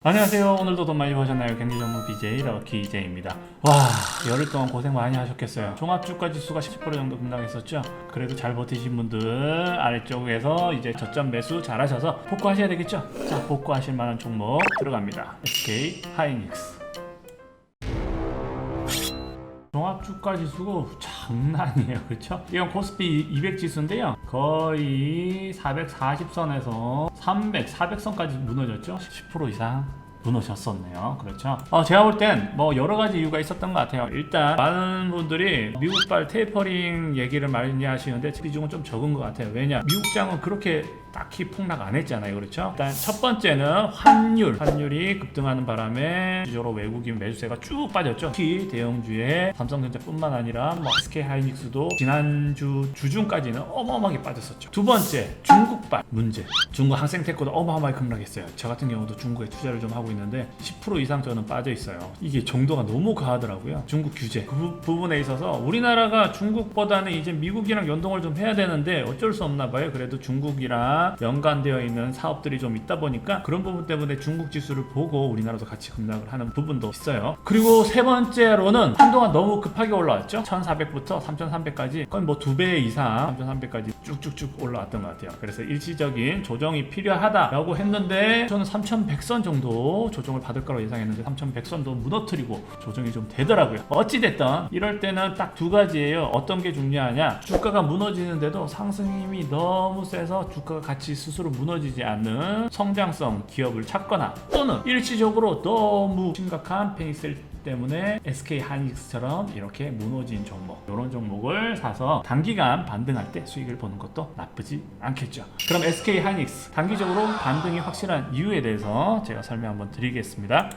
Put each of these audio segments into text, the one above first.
안녕하세요. 오늘도 돈 많이 버셨나요? 경제 전문 BJ 럭키제이입니다. 와, 열흘 동안 고생 많이 하셨겠어요. 종합주가 지수가 10% 정도 급락했었죠. 그래도 잘 버티신 분들 아래쪽에서 이제 저점 매수 잘하셔서 복구하셔야 되겠죠. 자, 복구하실 만한 종목 들어갑니다. SK 하이닉스. 종합주가지수가 장난이에요, 그렇죠? 이건 코스피 200 지수인데요, 거의 440선에서 300, 400선까지 무너졌죠. 10% 이상 무너졌었네요. 그렇죠. 제가 볼 땐 뭐 여러 가지 이유가 있었던 것 같아요. 일단 많은 분들이 미국발 테이퍼링 얘기를 많이 하시는데 비중은 좀 적은 것 같아요. 왜냐, 미국장은 그렇게 딱히 폭락 안 했잖아요. 그렇죠? 일단 첫 번째는 환율이 급등하는 바람에 주로 외국인 매수세가 쭉 빠졌죠. 특히 대형주의 삼성전자뿐만 아니라 SK 하이닉스도 지난주 주중까지는 어마어마하게 빠졌었죠. 두 번째, 중국발 문제. 중국 항생테크도 어마어마하게 급락했어요. 저 같은 경우도 중국에 투자를 좀 하고 있는데 10% 이상 저는 빠져 있어요. 이게 정도가 너무 과하더라고요. 중국 규제 그 부분에 있어서 우리나라가 중국보다는 이제 미국이랑 연동을 좀 해야 되는데 어쩔 수 없나 봐요. 그래도 중국이랑 연관되어 있는 사업들이 좀 있다 보니까 그런 부분 때문에 중국 지수를 보고 우리나라도 같이 급락을 하는 부분도 있어요. 그리고 세 번째로는 한동안 너무 급하게 올라왔죠. 1400부터 3300까지 거의 뭐 2배 이상 3300까지 쭉쭉쭉 올라왔던 것 같아요. 그래서 일시적인 조정이 필요하다라고 했는데 저는 3100선 정도 조정을 받을 거라고 예상했는데 3100선도 무너뜨리고 조정이 좀 되더라고요. 어찌됐든 이럴 때는 딱 두 가지예요. 어떤 게 중요하냐, 주가가 무너지는데도 상승 힘이 너무 세서 주가가 같이 스스로 무너지지 않는 성장성 기업을 찾거나, 또는 일시적으로 너무 심각한 페이스 때문에 SK 하이닉스처럼 이렇게 무너진 종목, 이런 종목을 사서 단기간 반등할 때 수익을 보는 것도 나쁘지 않겠죠. 그럼 SK 하이닉스 단기적으로 반등이 확실한 이유에 대해서 제가 설명 한번 드리겠습니다.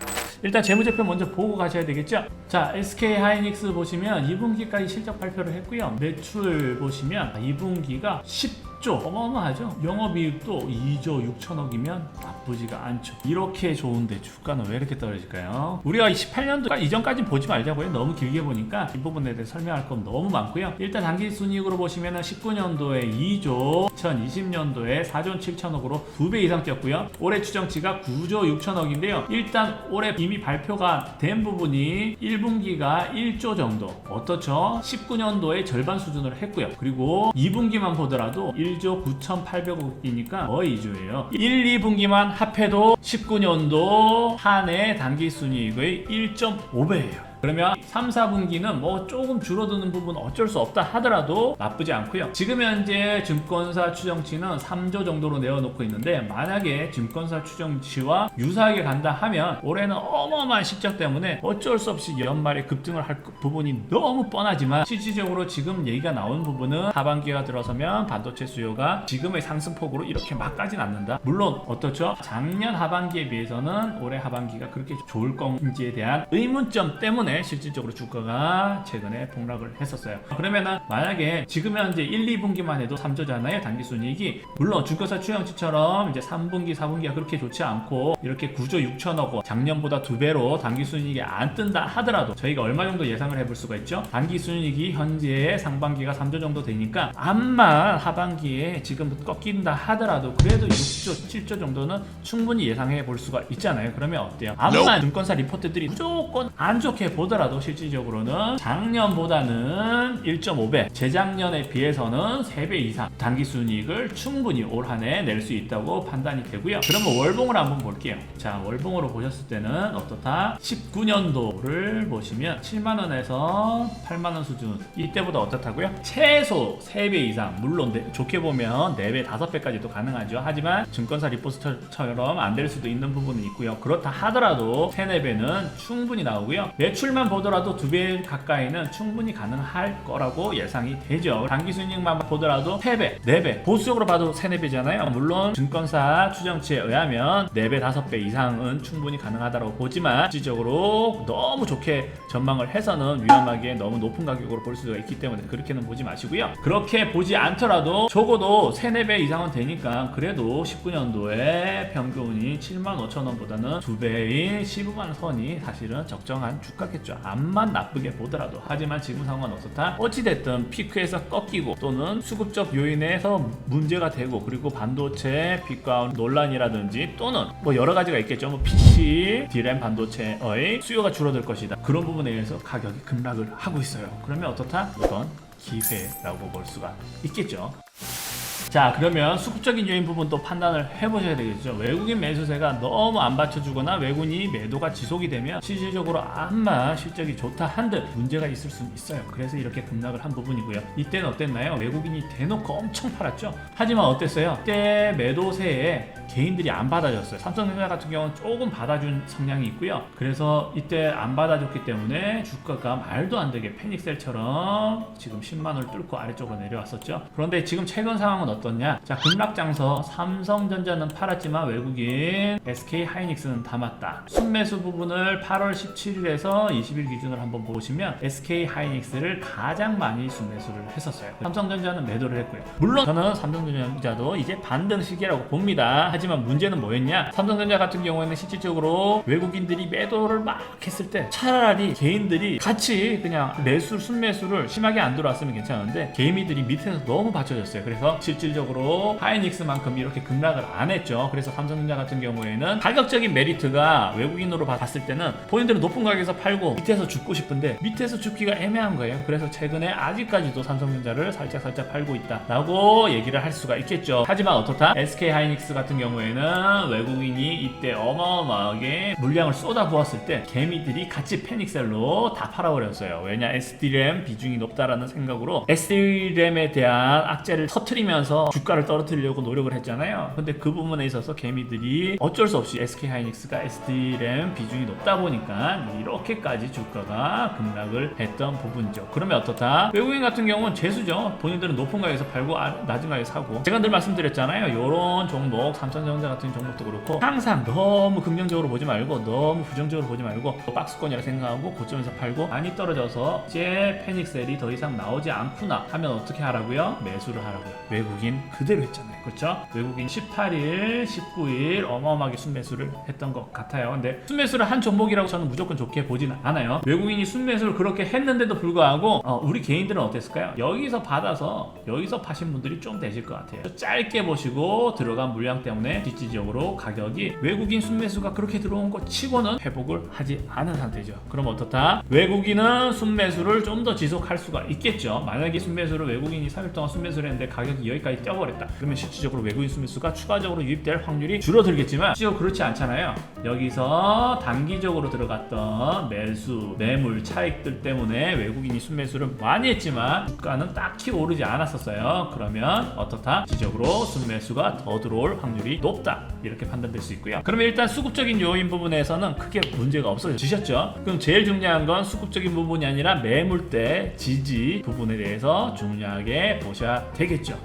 일단 재무제표 먼저 보고 가셔야 되겠죠. 자, SK 하이닉스 보시면 2분기까지 실적 발표를 했고요. 매출 보시면 2분기가 10조, 어마어마하죠. 영업이익도 2조 6천억이면 나쁘지가 않죠. 이렇게 좋은데 주가는 왜 이렇게 떨어질까요? 우리가 18년도 이전까지 보지 말자고요. 너무 길게 보니까 이 부분에 대해 설명할 건 너무 많고요. 일단 당기순이익으로 보시면 19년도에 2조, 2020년도에 4조 7천억으로 2배 이상 뛰었고요. 올해 추정치가 9조 6천억인데요. 일단 올해 이미 발표가 된 부분이 1분기가 1조 정도, 어떻죠? 19년도의 절반 수준을 했고요. 그리고 2분기만 보더라도 1조 9,800억이니까 거의 2조예요. 1, 2분기만 합해도 19년도 한 해 당기순이익의 1.5배예요. 그러면 3, 4분기는 뭐 조금 줄어드는 부분 어쩔 수 없다 하더라도 나쁘지 않고요. 지금 현재 증권사 추정치는 3조 정도로 내어놓고 있는데, 만약에 증권사 추정치와 유사하게 간다 하면 올해는 어마어마한 실적 때문에 어쩔 수 없이 연말에 급등을 할 부분이 너무 뻔하지만, 실질적으로 지금 얘기가 나온 부분은 하반기가 들어서면 반도체 수요가 지금의 상승폭으로 이렇게 막 가진 않는다. 물론 어떻죠? 작년 하반기에 비해서는 올해 하반기가 그렇게 좋을 건지에 대한 의문점 때문에 실질적으로 주가가 최근에 폭락을 했었어요. 그러면은 만약에 지금 현재 1, 2분기만 해도 3조잖아요. 당기순이익이. 물론 증권사 추정치처럼 이제 3분기, 4분기가 그렇게 좋지 않고 이렇게 9조 6천억 원, 작년보다 2배로 당기순이익이 안 뜬다 하더라도 저희가 얼마 정도 예상을 해볼 수가 있죠. 당기순이익이 현재 상반기가 3조 정도 되니까 암만 하반기에 지금 꺾인다 하더라도 그래도 6조, 7조 정도는 충분히 예상해 볼 수가 있잖아요. 그러면 어때요? 암만 증권사 리포트들이 무조건 안 좋게 보더라도 실질적으로는 작년보다는 1.5배, 재작년에 비해서는 3배 이상 당기순이익을 충분히 올 한 해 낼 수 있다고 판단이 되고요. 그러면 월봉을 한번 볼게요. 자, 월봉으로 보셨을 때는 어떻다? 19년도를 보시면 7만원에서 8만원 수준, 이때보다 어떻다고요? 최소 3배 이상, 물론 좋게 보면 4배, 5배까지도 가능하죠. 하지만 증권사 리포트처럼 안 될 수도 있는 부분은 있고요. 그렇다 하더라도 3, 4배는 충분히 나오고요. 매출만 보더라도 2배 가까이는 충분히 가능할 거라고 예상이 되죠. 당기순이익만 보더라도 3배, 4배, 보수적으로 봐도 3, 4배잖아요. 물론 증권사 추정치에 의하면 4배, 5배 이상은 충분히 가능하다고 보지만, 실질적으로 너무 좋게 전망을 해서는 위험하게 너무 높은 가격으로 볼 수가 있기 때문에 그렇게는 보지 마시고요. 그렇게 보지 않더라도 적어도 3, 4배 이상은 되니까 그래도 19년도에 평균이 75,000원보다는 2배인 15만원 선이 사실은 적정한 주가겠죠. 좋겠죠. 암만 나쁘게 보더라도. 하지만 지금 상황은 어떻다? 어찌됐든 피크에서 꺾이고 또는 수급적 요인에서 문제가 되고, 그리고 반도체 빛과 논란이라든지 또는 뭐 여러 가지가 있겠죠. 뭐 PC, DRAM 반도체의 수요가 줄어들 것이다. 그런 부분에 의해서 가격이 급락을 하고 있어요. 그러면 어떻다? 이건 기회라고 볼 수가 있겠죠. 자, 그러면 수급적인 요인 부분도 판단을 해보셔야 되겠죠. 외국인 매수세가 너무 안 받쳐주거나 외국인이 매도가 지속이 되면 실질적으로 암만 실적이 좋다 한들 문제가 있을 수 있어요. 그래서 이렇게 급락을 한 부분이고요. 이때는 어땠나요? 외국인이 대놓고 엄청 팔았죠. 하지만 어땠어요? 이때 매도세에 개인들이 안 받아줬어요. 삼성전자 같은 경우는 조금 받아준 성향이 있고요. 그래서 이때 안 받아줬기 때문에 주가가 말도 안 되게 패닉셀처럼 지금 10만원을 뚫고 아래쪽으로 내려왔었죠. 그런데 지금 최근 상황은 어떻냐? 자, 급락장서 삼성전자는 팔았지만 외국인 SK하이닉스는 담았다. 순매수 부분을 8월 17일에서 20일 기준으로 한번 보시면 SK하이닉스를 가장 많이 순매수를 했었어요. 삼성전자는 매도를 했고요. 물론 저는 삼성전자도 이제 반등 시기라고 봅니다. 하지만 문제는 뭐였냐? 삼성전자 같은 경우에는 실질적으로 외국인들이 매도를 막 했을 때 차라리 개인들이 같이 그냥 매수, 순매수를 심하게 안 들어왔으면 괜찮은데 개미들이 밑에서 너무 받쳐졌어요. 그래서 실질적으로 하이닉스만큼 이렇게 급락을 안 했죠. 그래서 삼성전자 같은 경우에는 가격적인 메리트가 외국인으로 봤을 때는 본인들은 높은 가격에서 팔고 밑에서 죽고 싶은데 밑에서 죽기가 애매한 거예요. 그래서 최근에 아직까지도 삼성전자를 살짝 팔고 있다 라고 얘기를 할 수가 있겠죠. 하지만 어떻다? SK하이닉스 같은 경우에는 외국인이 이때 어마어마하게 물량을 쏟아 부었을 때 개미들이 같이 패닉셀로 다 팔아버렸어요. 왜냐? SDRAM 비중이 높다라는 생각으로 SDRAM에 대한 악재를 터트리면서 주가를 떨어뜨리려고 노력을 했잖아요. 근데 그 부분에 있어서 개미들이 어쩔 수 없이 SK하이닉스가 SDRAM 비중이 높다 보니까 이렇게까지 주가가 급락을 했던 부분이죠. 그러면 어떻다? 외국인 같은 경우는 재수죠. 본인들은 높은 가격에서 팔고 낮은 가격에 사고. 제가 늘 말씀드렸잖아요. 요런 종목, 삼성전자 같은 종목도 그렇고 항상 너무 긍정적으로 보지 말고 너무 부정적으로 보지 말고 박스권이라 생각하고 고점에서 팔고 많이 떨어져서 이제 패닉셀이 더 이상 나오지 않구나 하면 어떻게 하라고요? 매수를 하라고요. 외국인 그대로 했잖아요. 그렇죠? 외국인 18일, 19일 어마어마하게 순매수를 했던 것 같아요. 근데 순매수를 한 종목이라고 저는 무조건 좋게 보지는 않아요. 외국인이 순매수를 그렇게 했는데도 불구하고 우리 개인들은 어땠을까요? 여기서 받아서 여기서 파신 분들이 좀 되실 것 같아요. 짧게 보시고 들어간 물량 때문에 실질적으로 가격이 외국인 순매수가 그렇게 들어온 것 치고는 회복을 하지 않은 상태죠. 그럼 어떻다? 외국인은 순매수를 좀 더 지속할 수가 있겠죠. 만약에 순매수를 외국인이 3일 동안 순매수를 했는데 가격이 여기까지 뛰어버렸다. 그러면 실질적으로 외국인 순매수가 추가적으로 유입될 확률이 줄어들겠지만 실제로 그렇지 않잖아요. 여기서 단기적으로 들어갔던 매수, 매물 차익들 때문에 외국인이 순매수를 많이 했지만 주가는 딱히 오르지 않았었어요. 그러면 어떻다? 실질적으로 순매수가 더 들어올 확률이 높다. 이렇게 판단될 수 있고요. 그러면 일단 수급적인 요인 부분에서는 크게 문제가 없어지셨죠. 그럼 제일 중요한 건 수급적인 부분이 아니라 매물대 지지 부분에 대해서 중요하게 보셔야 되겠죠.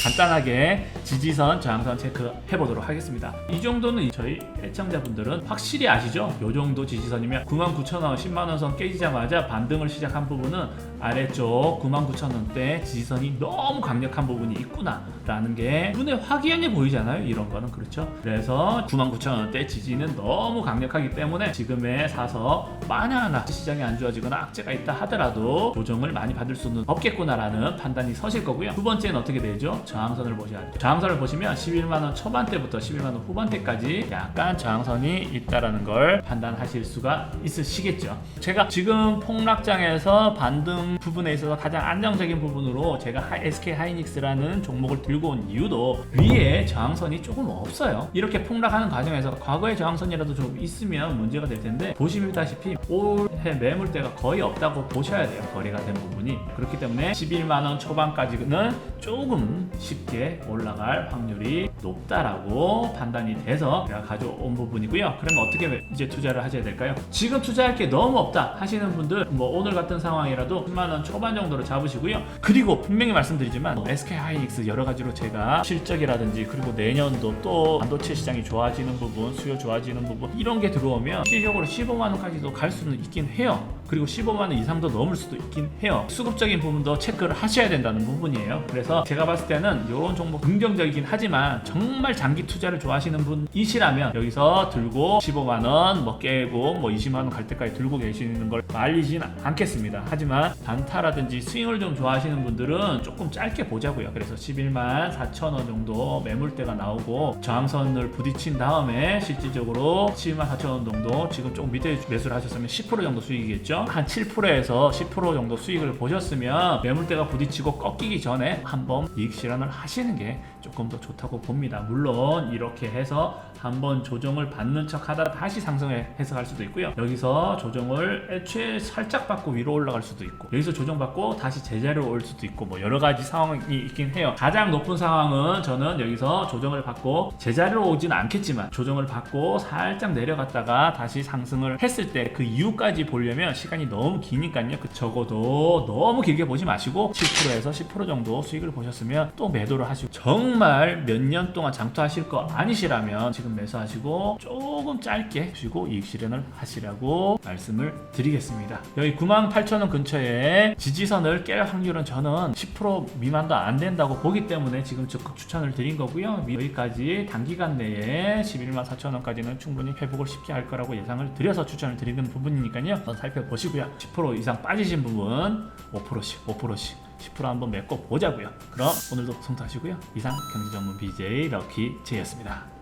간단하게 지지선, 저항선 체크해 보도록 하겠습니다. 이 정도는 저희 애청자분들은 확실히 아시죠? 이 정도 지지선이면 99,000원, 10만원 선 깨지자마자 반등을 시작한 부분은 아래쪽 99,000원대 지지선이 너무 강력한 부분이 있구나 라는 게 눈에 확연히 보이잖아요. 이런 거는 그렇죠. 그래서 99,000원대 지지는 너무 강력하기 때문에 지금에 사서 만약 시장이 안 좋아지거나 악재가 있다 하더라도 조정을 많이 받을 수는 없겠구나라는 판단이 서실 거고요. 두 번째는 어떻게 되죠? 저항선을 보셔야 돼요. 저항선을 보시면 11만원 초반대부터 11만원 후반대까지 약간 저항선이 있다라는 걸 판단하실 수가 있으시겠죠. 제가 지금 폭락장에서 반등 부분에 있어서 가장 안정적인 부분으로 제가 SK하이닉스라는 종목을 들고 온 이유도 위에 저항선이 조금 없어요. 이렇게 폭락하는 과정에서 과거의 저항선이라도 좀 있으면 문제가 될 텐데 보시다시피 올해 매물대가 거의 없다고 보셔야 돼요. 거래가 된 부분이. 그렇기 때문에 11만원 초반까지는 조금 쉽게 올라갈 확률이 높다라고 판단이 돼서 제가 가져온 부분이고요. 그러면 어떻게 이제 투자를 하셔야 될까요? 지금 투자할 게 너무 없다 하시는 분들 오늘 같은 상황이라도 10만원 초반 정도로 잡으시고요. 그리고 분명히 말씀드리지만 SK하이닉스 여러 가지로 제가 실적이라든지 그리고 내년도 또 반도체 시장이 좋아지는 부분, 수요 좋아지는 부분 이런 게 들어오면 실질적으로 15만원까지도 갈 수는 있긴 해요. 그리고 15만원 이상도 넘을 수도 있긴 해요. 수급적인 부분도 체크를 하셔야 된다는 부분이에요. 그래서 제가 봤을 때는 때는 이런 종목 긍정적이긴 하지만 정말 장기 투자를 좋아하시는 분이시라면 여기서 들고 15만원 뭐 깨고 뭐 20만원 갈 때까지 들고 계시는 걸 말리진 않겠습니다. 하지만 단타라든지 스윙을 좀 좋아하시는 분들은 조금 짧게 보자고요. 그래서 11만 4천원 정도 매물대가 나오고 저항선을 부딪힌 다음에 실질적으로 11만 4천원 정도 지금 조금 밑에 매수를 하셨으면 10% 정도 수익이겠죠. 한 7%에서 10% 정도 수익을 보셨으면 매물대가 부딪히고 꺾이기 전에 한번 이익 실현을 하시는 게 조금 더 좋다고 봅니다. 물론 이렇게 해서 한번 조정을 받는 척 하다가 다시 상승해서 갈 수도 있고요. 여기서 조정을 애초에 살짝 받고 위로 올라갈 수도 있고 여기서 조정받고 다시 제자리로 올 수도 있고 뭐 여러 가지 상황이 있긴 해요. 가장 높은 상황은 저는 여기서 조정을 받고 제자리로 오진 않겠지만 조정을 받고 살짝 내려갔다가 다시 상승을 했을 때 그 이유까지 보려면 시간이 너무 기니까요. 적어도 너무 길게 보지 마시고 7%에서 10% 정도 수익을 보셨으면 또 매도를 하시고 정말 몇 년 동안 장투하실 거 아니시라면 지금 매수하시고 조금 짧게 주시고 이익 실현을 하시라고 말씀을 드리겠습니다. 여기 98,000원 근처에 지지선을 깰 확률은 저는 10% 미만도 안 된다고 보기 때문에 지금 적극 추천을 드린 거고요. 여기까지 단기간 내에 11만 4천원까지는 충분히 회복을 쉽게 할 거라고 예상을 드려서 추천을 드리는 부분이니까요. 한번 살펴보시고요. 10% 이상 빠지신 부분 5%씩 10% 한번 메꿔 보자고요. 그럼 오늘도 성투하시고요. 이상 경제전문 BJ 럭키 J였습니다.